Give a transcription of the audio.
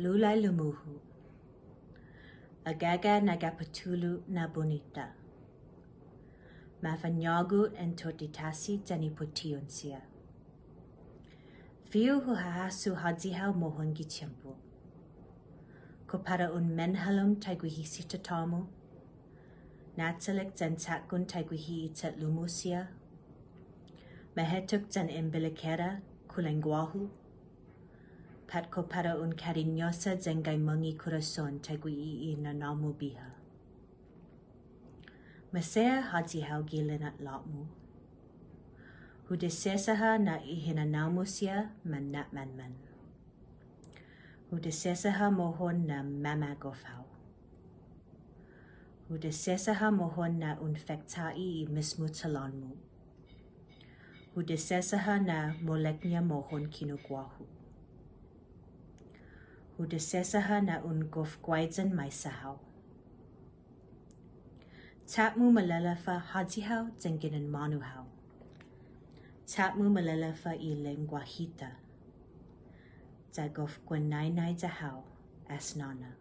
Lulai Lumuhu, Agaga na gaputulu na bonita, Mafañågu entot tasi tani puti'on siha, Fihu hahasso mohon tiempo, Kåtta Para I menhalom taiguihi tata-mu, Natalik zan chatgon taiguihi lumusia, Mahetuk zan embelikera kulang Guahu, Kåtta Para I kariñosa zan gaimångnge korason taiguihi nanå-mu biha. Masaya hahasso gilinat latmu. Hudesesaha na ihinanamusia manat manman. Hudesesaha mohon na mamagofau. Hudesesaha mohon na unfektai I mismo talonmu. Hudesesaha na moleknya mohon kino Guahu. Hudesesaha na gofgwaidzan maisahau. Tata-mu malalafa hahasso zenginan manuhau. Tata-mu malalafa I lenguahita. Zagofgwanainai zahau as nana.